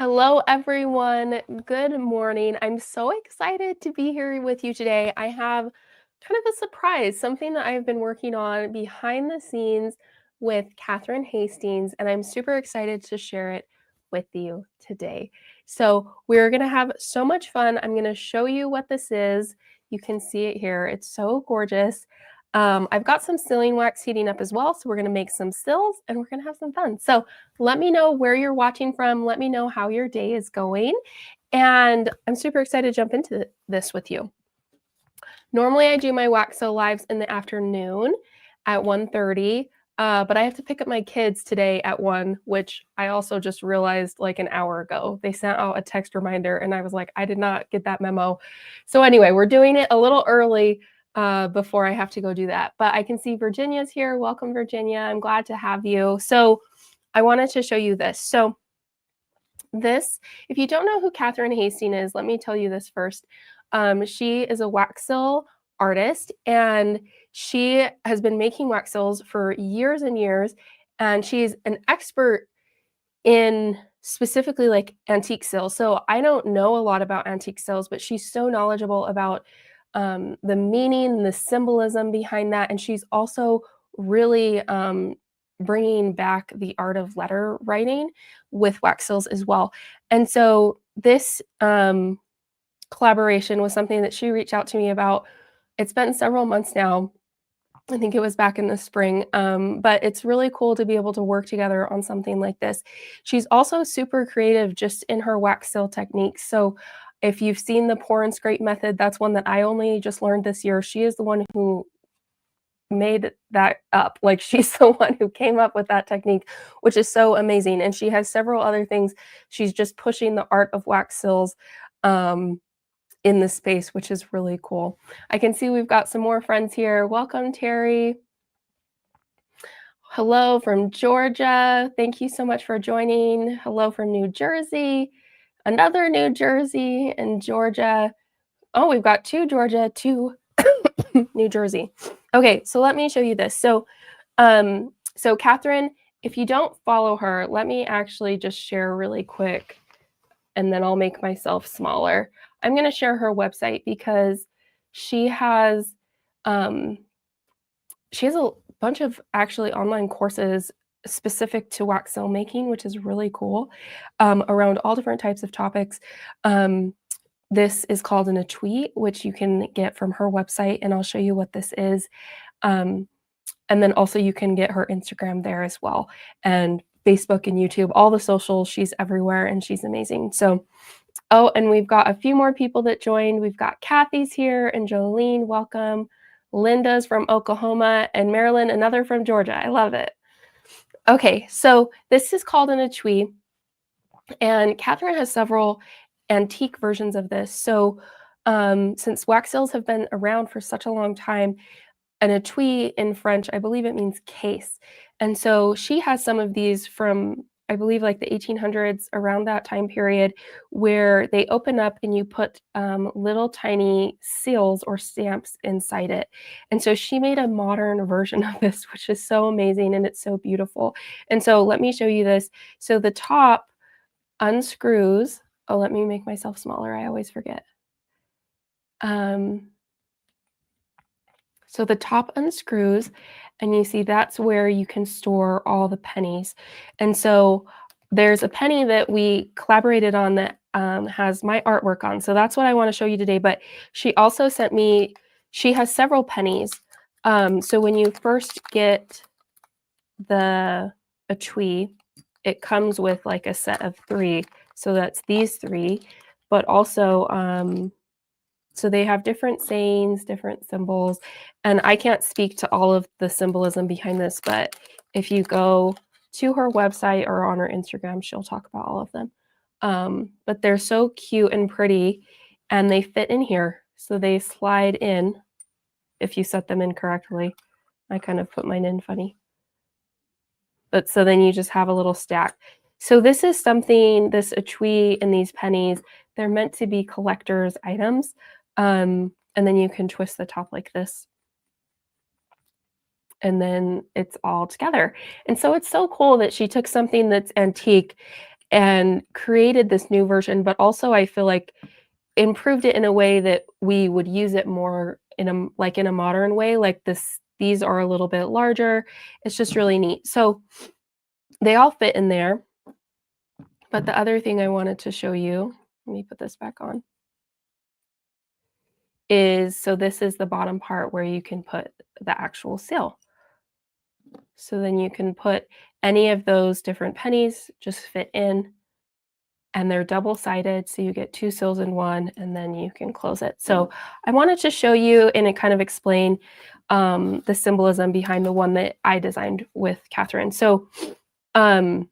Hello, everyone. Good morning. I'm so excited to be here with you today. I have kind of a surprise, something that I've been working on behind the scenes with Kathryn Hastings, and I'm super excited to share it with you today. So, we're going to have so much fun. I'm going to show you what this is. You can see it here. It's so gorgeous. I've got some sealing wax heating up as well, so we're going to make some stills and we're going to have some fun. So, let me know where you're watching from. Let me know how your day is going. And I'm super excited to jump into this with you. Normally, I do my Wax Sew lives in the afternoon at 1:30, but I have to pick up my kids today at 1, which I also just realized like an hour ago. They sent out a text reminder, and I was like, I did not get that memo. So anyway, we're doing it a little early before I have to go do that. But I can see Virginia's here. Welcome, Virginia. I'm glad to have you. So I wanted to show you this. So this, if you don't know who Kathryn Hastings is, let me tell you this first. She is a wax seal artist, and she has been making wax seals for years and years, and she's an expert in specifically like antique seals. So I don't know a lot about antique seals, but she's so knowledgeable about the meaning, the symbolism behind that, and she's also really bringing back the art of letter writing with wax seals as well. And so this collaboration was something that she reached out to me about. It's been several months now. I think it was back in the spring, but it's really cool to be able to work together on something like this. She's also super creative just in her wax seal techniques. So if you've seen the pour and scrape method, that's one that I only just learned this year. She is the one who made that up. Like, she's the one who came up with that technique, which is so amazing. And she has several other things. She's just pushing the art of wax seals in the space, which is really cool. I can see we've got some more friends here. Welcome, Terry. Hello from Georgia. Thank you so much for joining. Hello from New Jersey. Another New Jersey and Georgia. Oh, we've got two Georgia, two New Jersey. Okay, so let me show you this. So Kathryn, if you don't follow her, let me actually just share really quick, and then I'll make myself smaller. I'm going to share her website because she has a bunch of actually online courses specific to wax seal making, which is really cool, around all different types of topics. This is called an Étui, which you can get from her website, and I'll show you what this is. And then also you can get her Instagram there as well, and Facebook and YouTube, all the socials. She's everywhere, and she's amazing. So, oh, and we've got a few more people that joined. We've got Kathy's here, and Jolene, welcome. Linda's from Oklahoma, and Marilyn, another from Georgia. I love it. Okay, so this is called an Étui, and Kathryn has several antique versions of this. So since wax seals have been around for such a long time, an étui in French, I believe it means case. And so she has some of these from, I believe, like the 1800s, around that time period, where they open up and you put little tiny seals or stamps inside it. And so she made a modern version of this, which is so amazing, and it's so beautiful. And so let me show you this. So the top unscrews. Oh, let me make myself smaller. I always forget. So the top unscrews, and you see that's where you can store all the pennies. And so there's a penny that we collaborated on that has my artwork on. So that's what I want to show you today. But she also sent me, she has several pennies. So when you first get the étui, it comes with like a set of 3. So that's these 3, but also so they have different sayings, different symbols, and I can't speak to all of the symbolism behind this, but if you go to her website or on her Instagram, she'll talk about all of them. But they're so cute and pretty, and they fit in here. So they slide in if you set them in correctly. I kind of put mine in funny. But so then you just have a little stack. So this is something, this étui and these pennies, they're meant to be collector's items. And then you can twist the top like this. And then it's all together. And so it's so cool that she took something that's antique and created this new version, but also I feel like improved it in a way that we would use it more in in a modern way, like these are a little bit larger. It's just really neat. So, they all fit in there, but the other thing I wanted to show you, let me put this back on, is so this is the bottom part where you can put the actual seal. So then you can put any of those different pennies, just fit in, and they're double-sided, so you get 2 seals in one, and then you can close it. So I wanted to show you and kind of explain, the symbolism behind the one that I designed with Kathryn. So, um,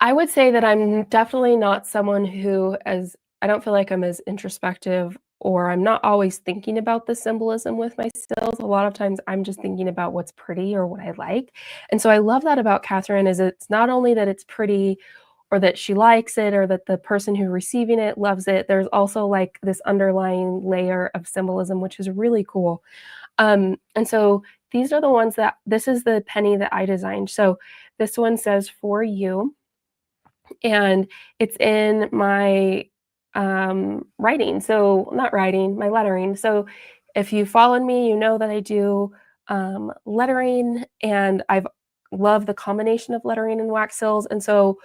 I would say that I'm definitely not someone who as I don't feel like I'm as introspective, or I'm not always thinking about the symbolism with my stills. A lot of times I'm just thinking about what's pretty or what I like. And so I love that about Kathryn is it's not only that it's pretty or that she likes it or that the person who receiving it loves it. There's also like this underlying layer of symbolism, which is really cool. And so these are the ones that this is the penny that I designed. So this one says for you, and it's in my writing. So not writing, my lettering. So if you followed me, you know that I do lettering, and I've loved the combination of lettering and wax seals. And so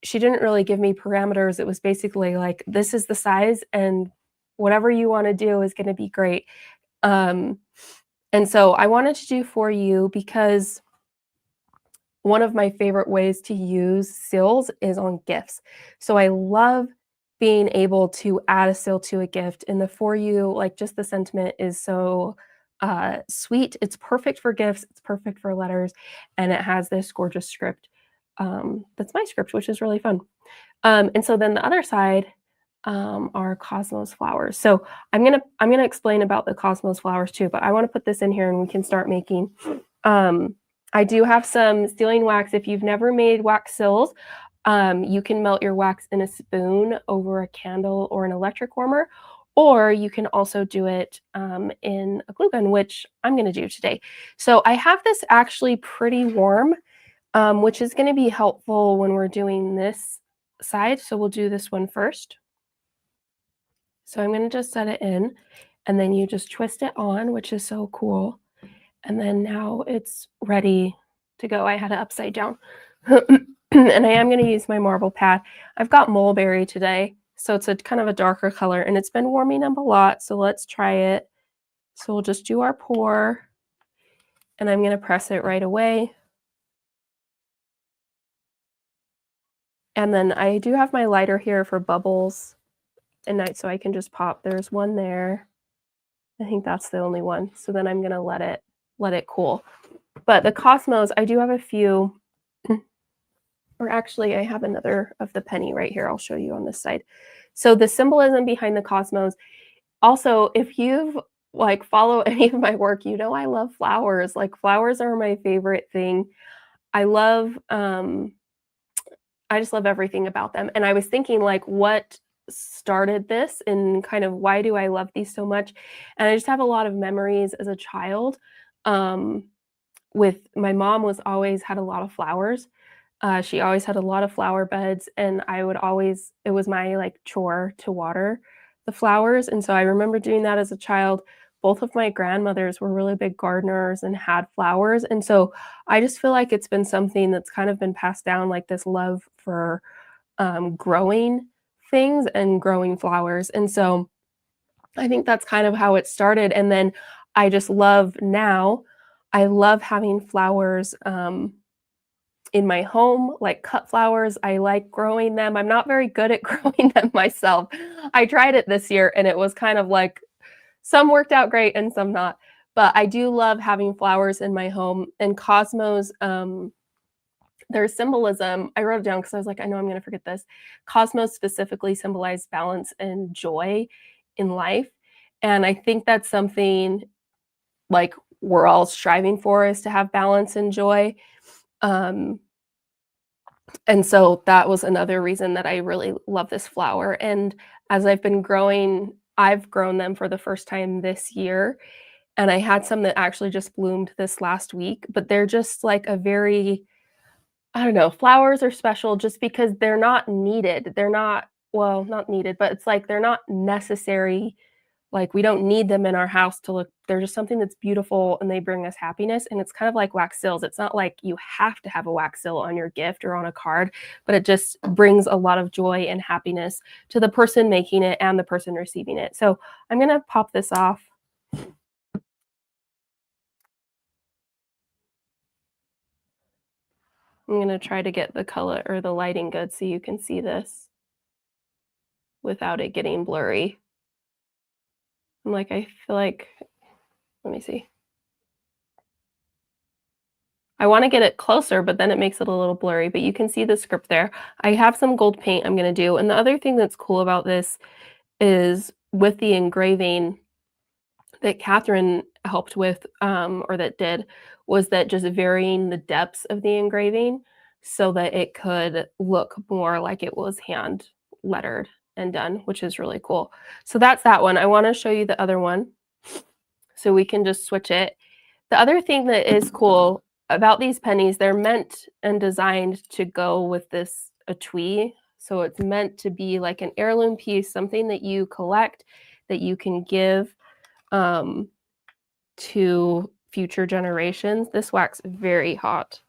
she didn't really give me parameters. It was basically like, this is the size, and whatever you want to do is going to be great. Um, and so I wanted to do for you because one of my favorite ways to use seals is on gifts. So I love being able to add a seal to a gift, and the for you, like, just the sentiment is so, sweet. It's perfect for gifts, it's perfect for letters, and it has this gorgeous script, that's my script, which is really fun. And so then the other side, are cosmos flowers. So I'm gonna explain about the cosmos flowers too, but I wanna put this in here and we can start making. Um, I do have some sealing wax. If you've never made wax seals, you can melt your wax in a spoon over a candle or an electric warmer, or you can also do it in a glue gun, which I'm gonna do today. So I have this actually pretty warm, which is gonna be helpful when we're doing this side. So we'll do this one first. So I'm gonna just set it in, and then you just twist it on, which is so cool. And then now it's ready to go. I had it upside down. And I am gonna use my marble pad. I've got mulberry today, so it's a kind of a darker color, and it's been warming up a lot, so let's try it. So we'll just do our pour, and I'm gonna press it right away. And then I do have my lighter here for bubbles and night, so I can just pop. There's one there. I think that's the only one. So then I'm gonna let it cool. But the Cosmos, I do have a few, or actually I have another of the penny right here. I'll show you on this side. So the symbolism behind the Cosmos. Also, if you've like follow any of my work, you know I love flowers. Like flowers are my favorite thing. I love I just love everything about them. And I was thinking like what started this and kind of why do I love these so much? And I just have a lot of memories as a child. Um, with my mom was always had a lot of flowers. She always had a lot of flower beds, and I would always it was my like chore to water the flowers. And so I remember doing that as a child. Both of my grandmothers were really big gardeners and had flowers. And so I just feel like it's been something that's kind of been passed down, like this love for growing things and growing flowers. And so I think that's kind of how it started. And then I just love now, I love having flowers in my home, like cut flowers. I like growing them. I'm not very good at growing them myself. I tried it this year and it was kind of like some worked out great and some not. But I do love having flowers in my home. And cosmos, there's symbolism. I wrote it down because I was like, I know I'm going to forget this. Cosmos specifically symbolize balance and joy in life. And I think that's something like we're all striving for is to have balance and joy. Um, and so that was another reason that I really love this flower. And as I've been growing, I've grown them for the first time this year. And I had some that actually just bloomed this last week, but they're just like a very I don't know, flowers are special just because they're not needed. They're not well, not needed, but it's like they're not necessary. Like, we don't need them in our house to look they're just something that's beautiful and they bring us happiness, and it's kind of like wax seals. It's not like you have to have a wax seal on your gift or on a card, but it just brings a lot of joy and happiness to the person making it and the person receiving it. So, I'm gonna pop this off. I'm gonna try to get the color or the lighting good so you can see this without it getting blurry. I feel like let me see. I wanna get it closer, but then it makes it a little blurry, but you can see the script there. I have some gold paint I'm gonna do, and the other thing that's cool about this is with the engraving that Kathryn helped with, or that did, was that just varying the depths of the engraving so that it could look more like it was hand lettered and done, which is really cool. So that's that one. I wanna show you the other one, so we can just switch it. The other thing that is cool about these pennies, they're meant and designed to go with this étui. So it's meant to be like an heirloom piece, something that you collect that you can give um, to future generations. This wax is very hot.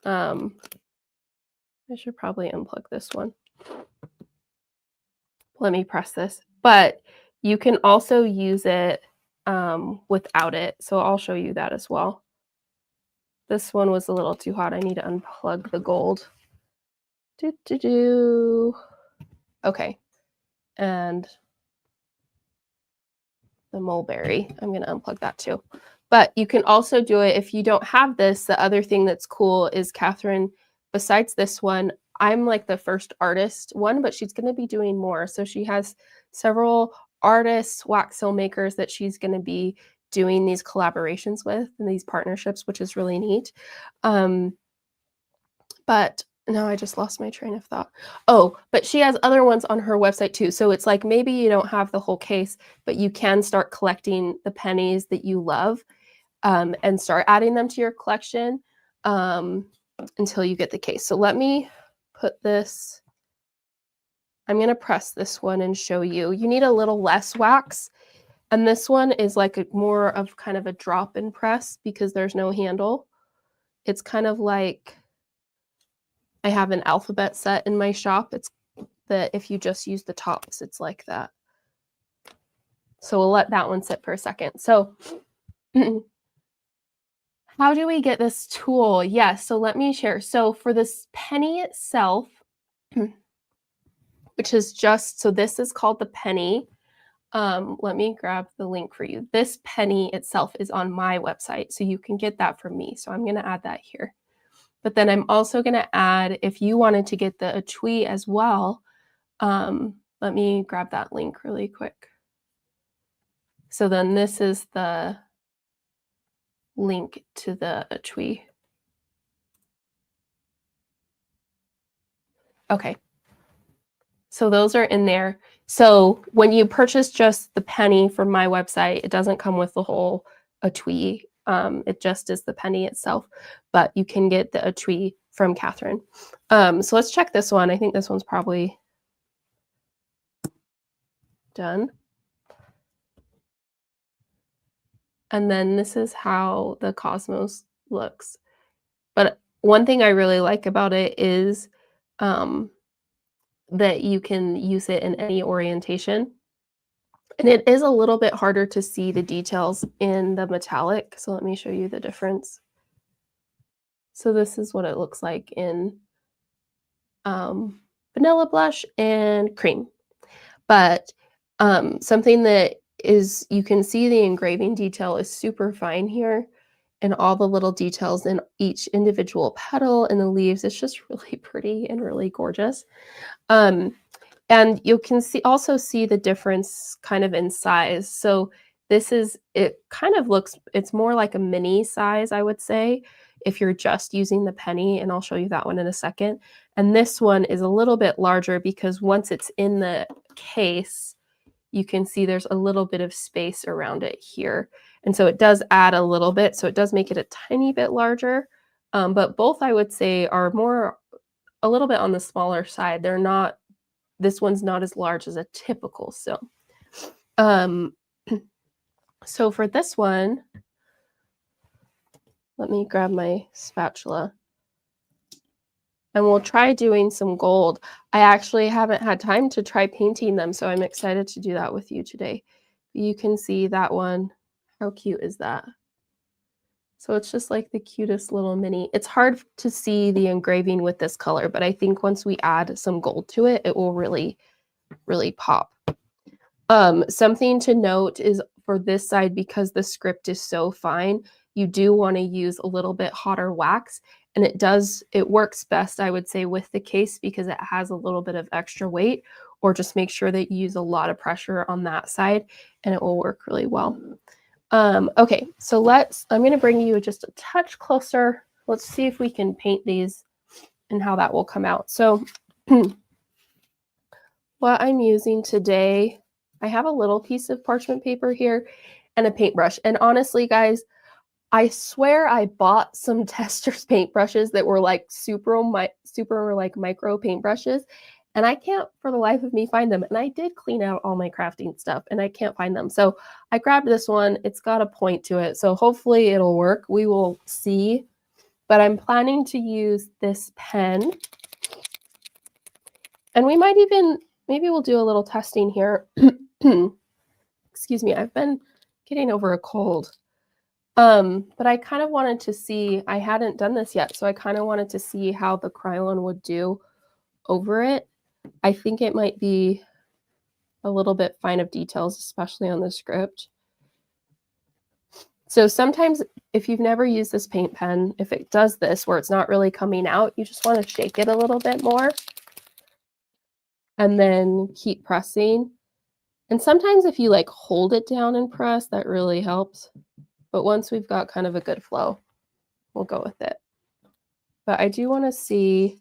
Um, I should probably unplug this one. Let me press this. But you can also use it without it. So I'll show you that as well. This one was a little too hot. I need to unplug the gold. Do, do, do. Okay. And the mulberry, I'm going to unplug that too. But you can also do it if you don't have this. The other thing that's cool is Kathryn, besides this one, I'm like the first artist one, but she's going to be doing more. So she has several artists, wax seal makers that she's going to be doing these collaborations with and these partnerships, which is really neat. But no, I just lost my train of thought. Oh, but she has other ones on her website too. So it's like maybe you don't have the whole case, but you can start collecting the pennies that you love and start adding them to your collection until you get the case. So let me put this. I'm going to press this one and show you. You need a little less wax. And this one is like a more of kind of a drop-in press because there's no handle. It's kind of like I have an alphabet set in my shop. It's that if you just use the tops, it's like that. So we'll let that one sit for a second. So how do we get this tool? Yes, so let me share. So for this penny itself, which is just, so this is called the penny. Let me grab the link for you. This penny itself is on my website, so you can get that from me. So I'm gonna add that here. But then I'm also gonna add, if you wanted to get the étui as well, let me grab that link really quick. So then this is the link to the étui. Okay. So those are in there. So when you purchase just the penny from my website, it doesn't come with the whole étui. It just is the penny itself, but you can get the étui from Kathryn. So let's check this one. I think this one's probably done. And then this is how the cosmos looks. But one thing I really like about it is that you can use it in any orientation. And it is a little bit harder to see the details in the metallic. So let me show you the difference. So this is what it looks like in vanilla blush and cream. But something that is, you can see the engraving detail is super fine here and all the little details in each individual petal and the leaves. It's just really pretty and really gorgeous. And you can also see the difference kind of in size. So this is, it kind of looks, it's more like a mini size, I would say, if you're just using the penny, and I'll show you that one in a second. And this one is a little bit larger because once it's in the case, you can see there's a little bit of space around it here. And so it does add a little bit. So it does make it a tiny bit larger. But both I would say are more a little bit on the smaller side. They're not this one's not as large as a typical silk. Um, so for this one, let me grab my spatula and we'll try doing some gold. I actually haven't had time to try painting them, so I'm excited to do that with you today. You can see that one. How cute is that? So it's just like the cutest little mini. It's hard to see the engraving with this color, but I think once we add some gold to it, it will really, really pop. Something to note is for this side, because the script is so fine, you do want to use a little bit hotter wax, and it works best, I would say, with the case because it has a little bit of extra weight, or just make sure that you use a lot of pressure on that side and it will work really well. Okay, so I'm going to bring you just a touch closer. Let's see if we can paint these and how that will come out. So what I'm using today, I have a little piece of parchment paper here and a paintbrush. And honestly, guys, I swear I bought some Testors paintbrushes that were like super like micro paintbrushes, and I can't for the life of me find them. And I did clean out all my crafting stuff and I can't find them. So I grabbed this one. It's got a point to it. So hopefully it'll work. We will see. But I'm planning to use this pen. And we might even, maybe we'll do a little testing here. Excuse me, I've been getting over a cold. But I kind of wanted to see, I hadn't done this yet, so I kind of wanted to see how the Krylon would do over it. I think it might be a little bit fine of details, especially on the script. So sometimes if you've never used this paint pen, if it does this where it's not really coming out, you just want to shake it a little bit more and then keep pressing. And sometimes if you like hold it down and press, that really helps. But once we've got kind of a good flow, we'll go with it. But I do want to see,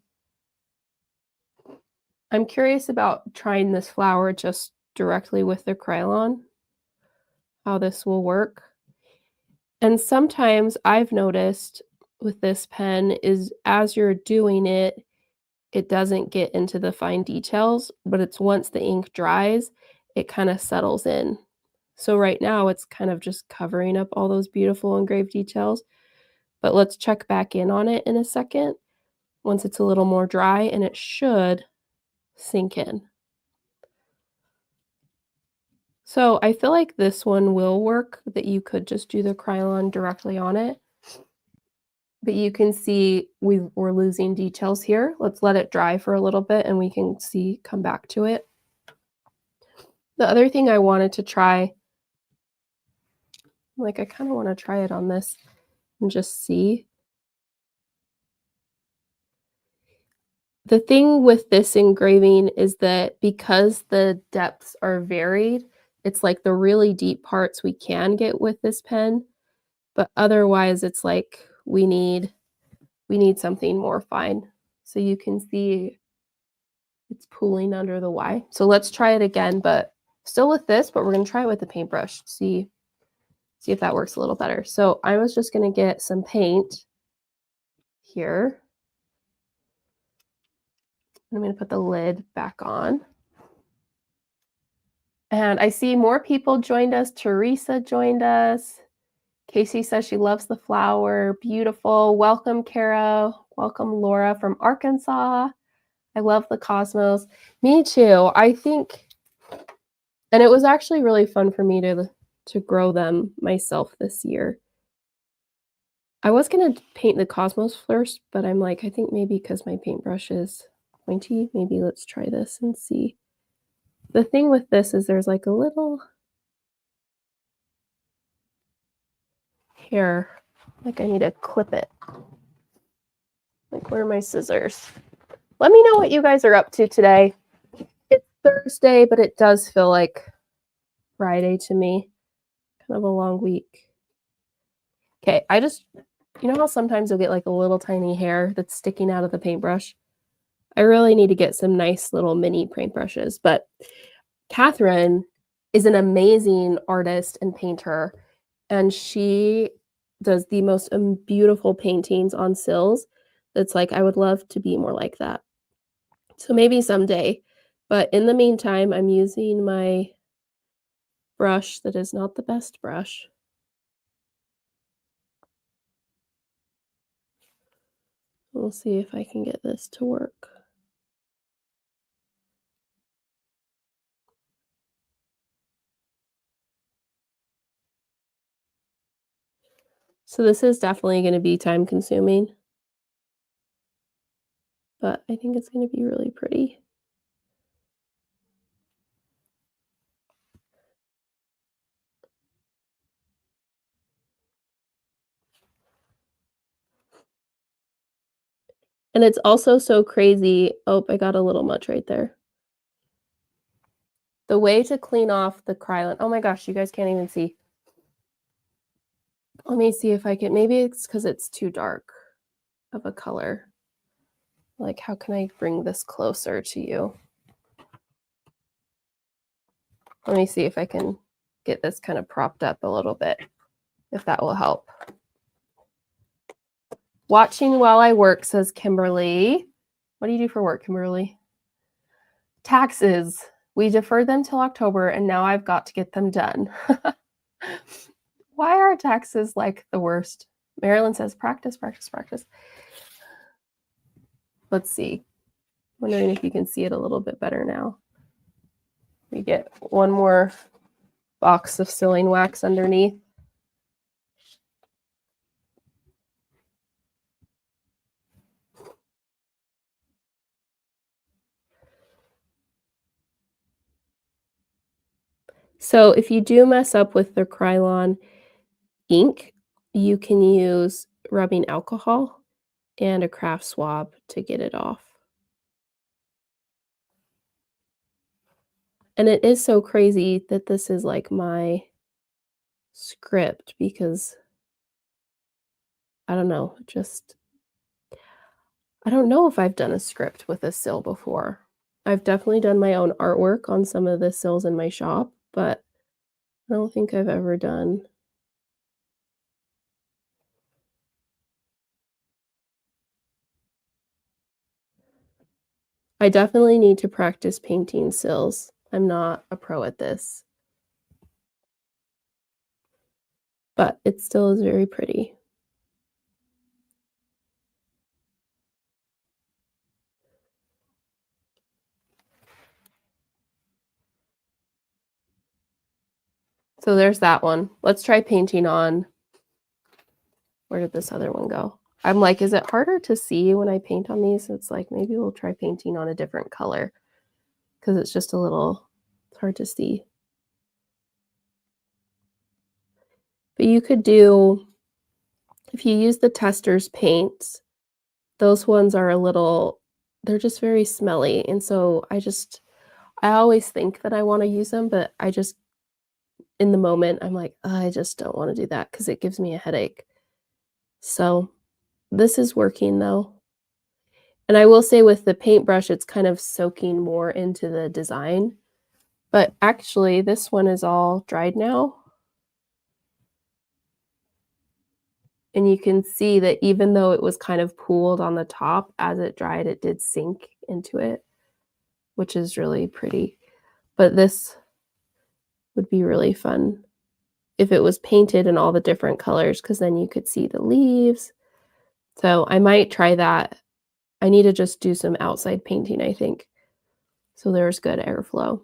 I'm curious about trying this flower just directly with the Krylon, how this will work. And sometimes I've noticed with this pen is as you're doing it, it doesn't get into the fine details, but it's once the ink dries, it kind of settles in. So right now it's kind of just covering up all those beautiful engraved details. But let's check back in on it in a second once it's a little more dry, and it should sink in. So I feel like this one will work, that you could just do the Krylon directly on it. But you can see we're losing details here. Let's let it dry for a little bit and we can come back to it. The other thing I wanted to try, like I kind of want to try it on this and just see. The thing with this engraving is that because the depths are varied, it's like the really deep parts we can get with this pen, but otherwise it's like we need something more fine. So you can see it's pooling under the Y. So let's try it again, but still with this, but we're going to try it with the paintbrush. See if that works a little better. So I was just going to get some paint here. I'm going to put the lid back on. And I see more people joined us. Teresa joined us. Casey says she loves the flower. Beautiful. Welcome, Kara. Welcome, Laura from Arkansas. I love the cosmos. Me too. I think, and it was actually really fun for me to grow them myself this year. I was going to paint the cosmos first, but I'm like, I think maybe because my paintbrush is pointy, maybe let's try this and see. The thing with this is there's like a little hair, like I need to clip it. Like, where are my scissors? Let me know what you guys are up to today. It's Thursday, but it does feel like Friday to me. Kind of a long week. Okay, you know how sometimes you'll get like a little tiny hair that's sticking out of the paintbrush? I really need to get some nice little mini paintbrushes, but Kathryn is an amazing artist and painter, and she does the most, beautiful paintings on sills. That's like, I would love to be more like that. So maybe someday, but in the meantime, I'm using my brush that is not the best brush. We'll see if I can get this to work. So this is definitely gonna be time consuming, but I think it's gonna be really pretty. And it's also so crazy. Oh, I got a little much right there. The way to clean off the Krylon, oh my gosh, you guys can't even see. Let me see if I can, maybe it's because it's too dark of a color. Like, how can I bring this closer to you? Let me see if I can get this kind of propped up a little bit, if that will help. Watching while I work, says Kimberly. What do you do for work, Kimberly? Taxes. We deferred them till October, and now I've got to get them done. Why are taxes like the worst? Marilyn says, practice, practice, practice. Let's see. Wondering if you can see it a little bit better now. We get one more box of sealing wax underneath. So if you do mess up with the Krylon ink, you can use rubbing alcohol and a craft swab to get it off. And it is so crazy that this is like my script because I don't know, just I don't know if I've done a script with a sill before. I've definitely done my own artwork on some of the sills in my shop, but I don't think I've ever done. I definitely need to practice painting sills. I'm not a pro at this, but it still is very pretty. So there's that one. Let's try painting on. Where did this other one go? I'm like, is it harder to see when I paint on these? It's like, maybe we'll try painting on a different color because it's just a little, it's hard to see. But you could do, if you use the Testors paints, those ones are a little, they're just very smelly. And so I always think that I want to use them, but I just, in the moment, I'm like, "Oh, I just don't want to do that because it gives me a headache." So this is working though. And I will say with the paintbrush, it's kind of soaking more into the design. But actually, this one is all dried now. And you can see that even though it was kind of pooled on the top, as it dried, it did sink into it, which is really pretty. But this would be really fun if it was painted in all the different colors, because then you could see the leaves. So I might try that. I need to just do some outside painting, I think, so there's good airflow.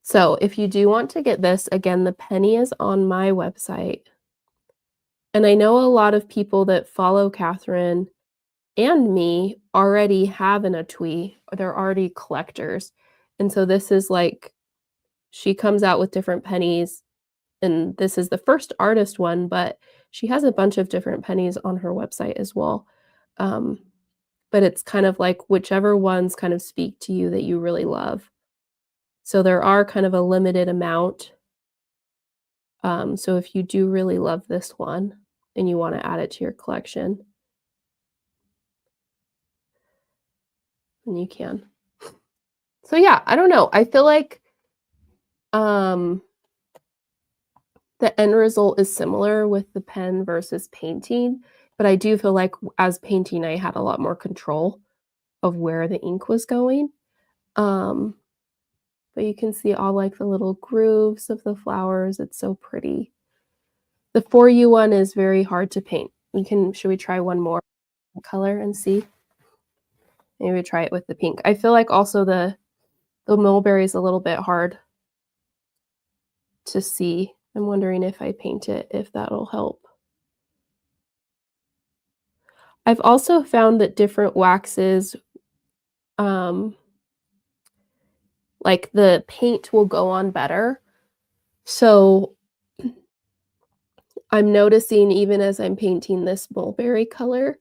So if you do want to get this, again, the penny is on my website. And I know a lot of people that follow Kathryn and me already have an Étui. They're already collectors. And so this is like, she comes out with different pennies, and this is the first artist one, but she has a bunch of different pennies on her website as well. Um, but it's kind of like whichever ones kind of speak to you that you really love. So there are kind of a limited amount. So if you do really love this one and you want to add it to your collection, then you can. So yeah, I don't know. I feel like um the end result is similar with the pen versus painting, but I do feel like as painting I had a lot more control of where the ink was going. Um but you can see all like the little grooves of the flowers. It's so pretty. The For You one is very hard to paint. Should we try one more color and see? Maybe try it with the pink. I feel like also the mulberry is a little bit hard to see. I'm wondering if I paint it, if that'll help. I've also found that different waxes, um, like the paint will go on better. So I'm noticing even as I'm painting this mulberry color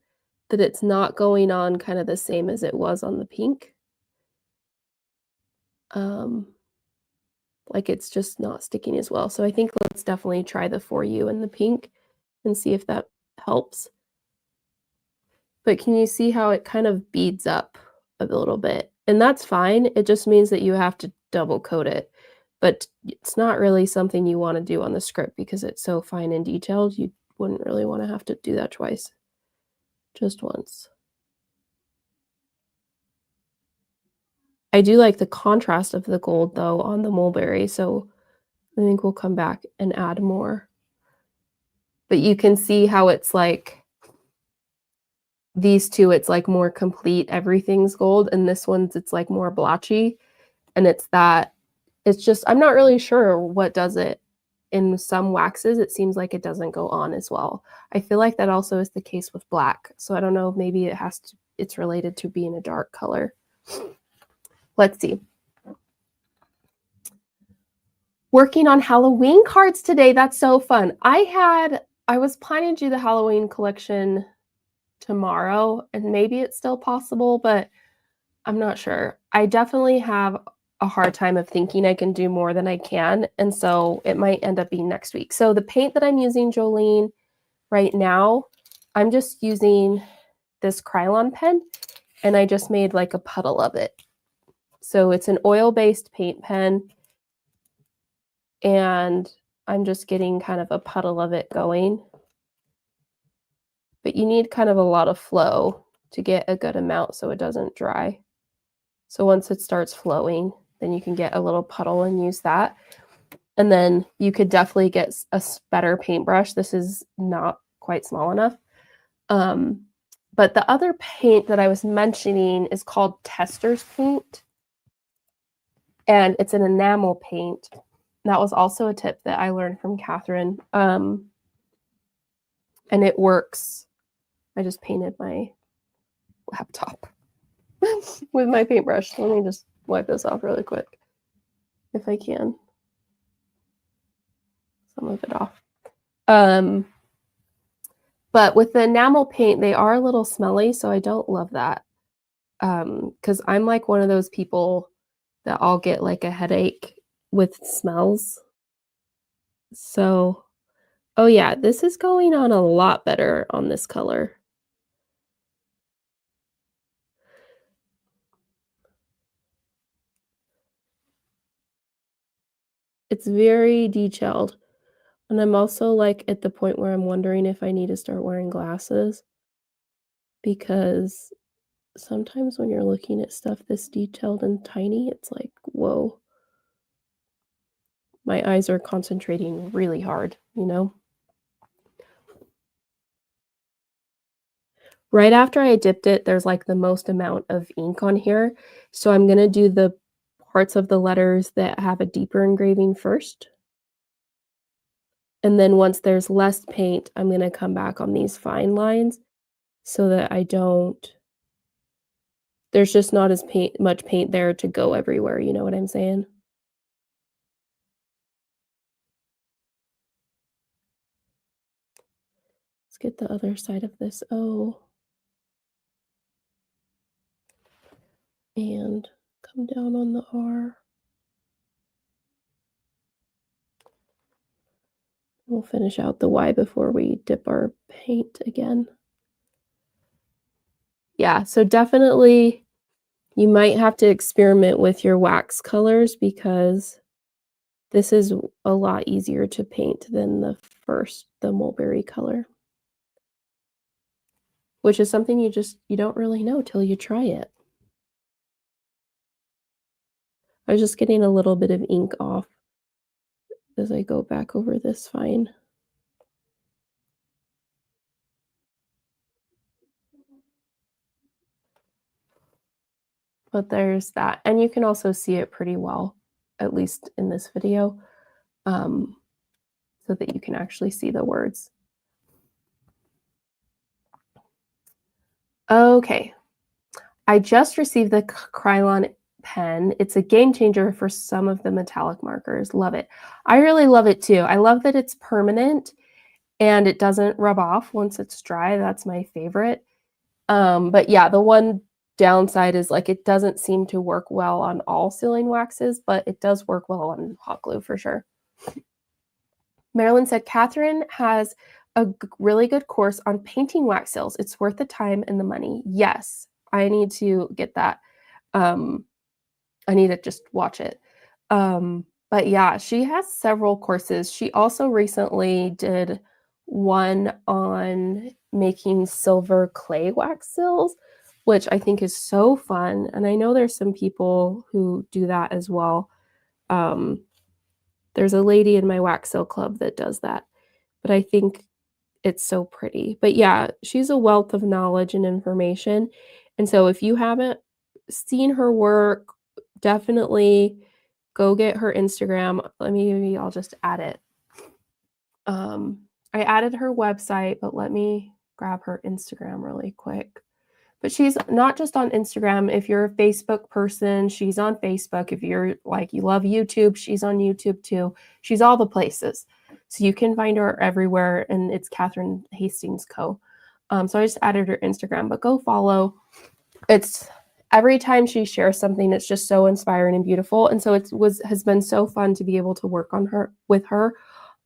that it's not going on kind of the same as it was on the pink. Um, like it's just not sticking as well. So I think let's definitely try the For You and the pink and see if that helps. But can you see how it kind of beads up a little bit? And that's fine, it just means that you have to double coat it, but it's not really something you wanna do on the script because it's so fine and detailed, you wouldn't really wanna have to do that twice, just once. I do like the contrast of the gold, though, on the mulberry, so I think we'll come back and add more. But you can see how it's like these 2, it's, like, more complete, everything's gold, and this one's it's, like, more blotchy, and it's just I'm not really sure what does it. In some waxes, it seems like it doesn't go on as well. I feel like that also is the case with black, so I don't know, maybe it's related to being a dark color. Let's see. Working on Halloween cards today, that's so fun. I was planning to do the Halloween collection tomorrow, and maybe it's still possible, but I'm not sure. I definitely have a hard time of thinking I can do more than I can, and so it might end up being next week. So the paint that I'm using, Jolene, right now, I'm just using this Krylon pen, and I just made like a puddle of it. So it's an oil-based paint pen, and I'm just getting kind of a puddle of it going. But you need kind of a lot of flow to get a good amount so it doesn't dry. So once it starts flowing, then you can get a little puddle and use that. And then you could definitely get a better paintbrush. This is not quite small enough. But the other paint that I was mentioning is called Tester's paint, and it's an enamel paint. That was also a tip that I learned from Kathryn, and it works. I just painted my laptop with my paintbrush. Let me just wipe this off really quick, if I can. Some of it off. But with the enamel paint, they are a little smelly, so I don't love that. Because I'm like one of those people that I'll get like a headache with smells. So, oh yeah, this is going on a lot better on this color. It's very detailed. And I'm also like at the point where I'm wondering if I need to start wearing glasses because sometimes when you're looking at stuff this detailed and tiny, it's like, whoa, my eyes are concentrating really hard, you know? Right after I dipped it, there's like the most amount of ink on here. So I'm gonna do the parts of the letters that have a deeper engraving first. And then once there's less paint, I'm gonna come back on these fine lines so that I don't there's just not as much paint there to go everywhere, you know what I'm saying? Let's get the other side of this O and come down on the R. We'll finish out the Y before we dip our paint again. Yeah, so definitely You might have to experiment with your wax colors because this is a lot easier to paint than the mulberry color, which is something you don't really know till you try it. I was just getting a little bit of ink off as I go back over this fine. But there's that, and you can also see it pretty well, at least in this video, um, so that you can actually see the words. Okay, I just received the Krylon pen. It's a game changer for some of the metallic markers. Love it. I really love it too. I love that it's permanent and it doesn't rub off once it's dry. That's my favorite. But yeah, the one downside is like it doesn't seem to work well on all sealing waxes, but it does work well on hot glue for sure. Marilyn said, Kathryn has a really good course on painting wax seals. It's worth the time and the money. Yes, I need to get that. I need to just watch it. But yeah, she has several courses. She also recently did one on making silver clay wax seals, which I think is so fun. And I know there's some people who do that as well. There's a lady in my wax seal club that does that, but I think it's so pretty. But yeah, she's a wealth of knowledge and information. And so if you haven't seen her work, definitely go get her Instagram. Maybe I'll just add it. I added her website, but let me grab her Instagram really quick. But she's not just on Instagram. If you're a Facebook person, she's on Facebook. If you're like, you love YouTube, she's on YouTube too. She's all the places. So you can find her everywhere, and it's Kathryn Hastings Co. So I just added her Instagram, but go follow. It's every time she shares something, it's just so inspiring and beautiful. And so has been so fun to be able to work with her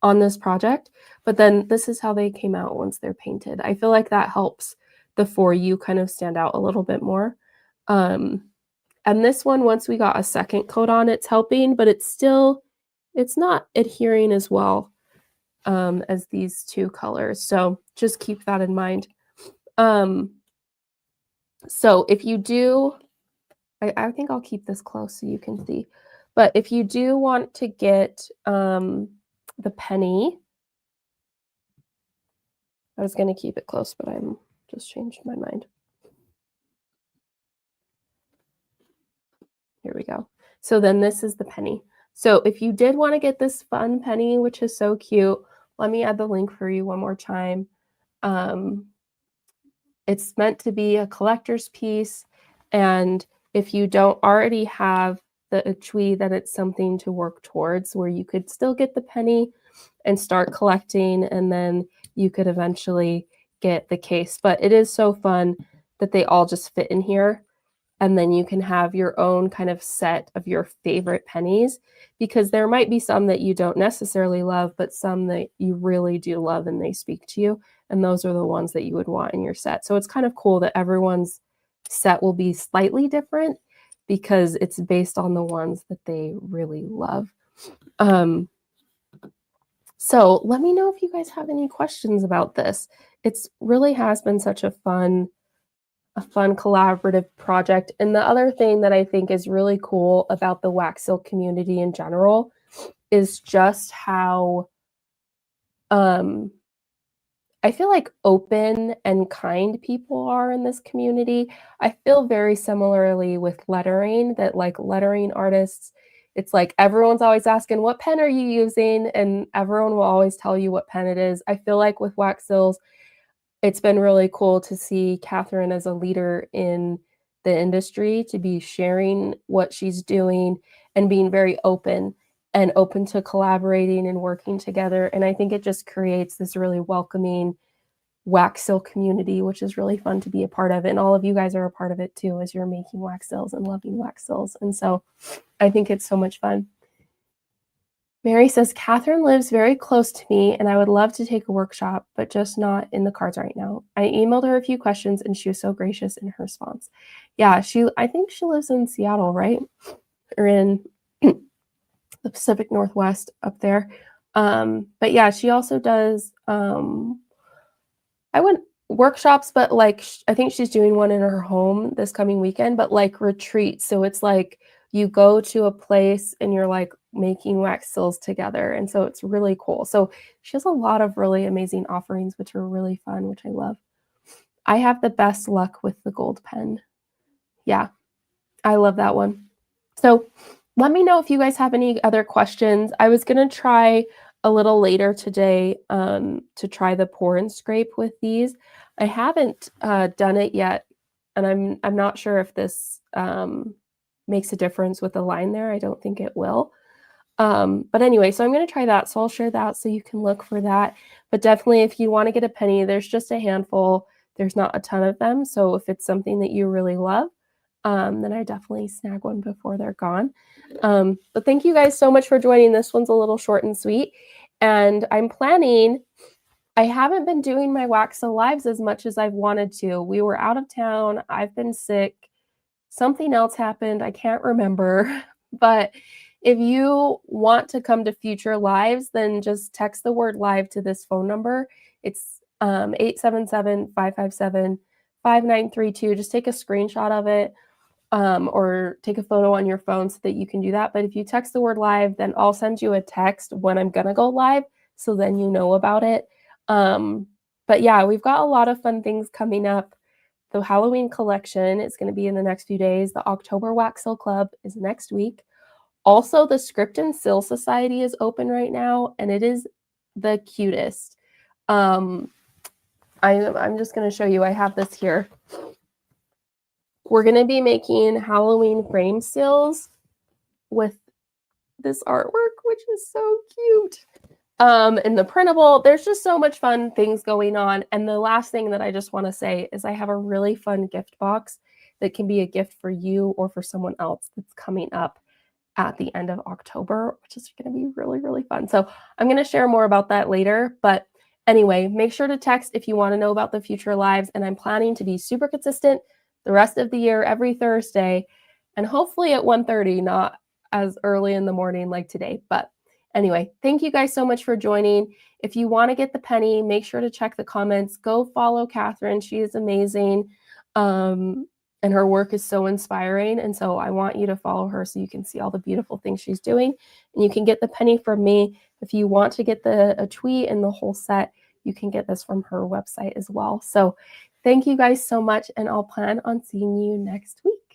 on this project. But then this is how they came out once they're painted. I feel like that helps the For You kind of stand out a little bit more. And this one, once we got a second coat on, it's helping, but it's not adhering as well as these two colors. So just keep that in mind. So if you do, I think I'll keep this close so you can see. But if you do want to get the penny, I was going to keep it close, but I'm just changed my mind. Here we go. So then this is the penny. So if you did want to get this fun penny, which is so cute, let me add the link for you one more time. It's meant to be a collector's piece. And if you don't already have the Étui, then it's something to work towards where you could still get the penny and start collecting, and then you could eventually get the case. But it is so fun that they all just fit in here. And then you can have your own kind of set of your favorite pennies, because there might be some that you don't necessarily love, but some that you really do love and they speak to you. And those are the ones that you would want in your set. So it's kind of cool that everyone's set will be slightly different because it's based on the ones that they really love. So let me know if you guys have any questions about this. It's really has been such a fun collaborative project. And the other thing that I think is really cool about the wax silk community in general is just how I feel like open and kind people are in this community. I feel very similarly with lettering, that like lettering artists, it's like everyone's always asking, what pen are you using? And everyone will always tell you what pen it is. I feel like with wax seals, it's been really cool to see Kathryn as a leader in the industry, to be sharing what she's doing and being very open to collaborating and working together. And I think it just creates this really welcoming wax seal community, which is really fun to be a part of. And all of you guys are a part of it too, as you're making wax seals and loving wax seals. And so I think it's so much fun. Mary says, Kathryn lives very close to me and I would love to take a workshop, but just not in the cards right now. I emailed her a few questions and she was so gracious in her response. Yeah, I think she lives in Seattle, right? Or in the Pacific Northwest up there. But yeah, she also does I went workshops, but like I think she's doing one in her home this coming weekend, but like retreats. So it's like you go to a place and you're like making wax seals together. And so it's really cool. So she has a lot of really amazing offerings, which are really fun, which I love. I have the best luck with the gold pen. Yeah, I love that one. So let me know if you guys have any other questions. I was gonna try a little later today to try the pour and scrape with these. I haven't done it yet, and I'm not sure if this makes a difference with the line there. I don't think it will. But anyway, so I'm gonna try that. So I'll share that so you can look for that. But definitely, if you want to get a penny, there's just a handful. There's not a ton of them. So if it's something that you really love, then I definitely snag one before they're gone. But thank you guys so much for joining. This one's a little short and sweet. And I'm planning, I haven't been doing my Wax So Lives as much as I've wanted to. We were out of town. I've been sick. Something else happened. I can't remember. But if you want to come to future lives, then just text the word live to this phone number. It's 877-557-5932. Just take a screenshot of it or take a photo on your phone so that you can do that. But if you text the word live, then I'll send you a text when I'm going to go live. So then you know about it. But yeah, we've got a lot of fun things coming up. The Halloween collection is going to be in the next few days. The October Wax Seal Club is next week. Also, the Script and Seal Society is open right now, and it is the cutest. I'm just going to show you. I have this here. We're going to be making Halloween frame seals with this artwork, which is so cute. And the printable, there's just so much fun things going on. And the last thing that I just want to say is I have a really fun gift box that can be a gift for you or for someone else that's coming up at the end of October, which is going to be really, really fun. So I'm going to share more about that later. But anyway, make sure to text if you want to know about the future lives. And I'm planning to be super consistent the rest of the year, every Thursday, and hopefully at 1:30, not as early in the morning like today. But anyway, thank you guys so much for joining. If you want to get the penny, make sure to check the comments. Go follow Kathryn. She is amazing. And her work is so inspiring. And so I want you to follow her so you can see all the beautiful things she's doing. And you can get the penny from me. If you want to get the Étui and the whole set, you can get this from her website as well. So thank you guys so much. And I'll plan on seeing you next week.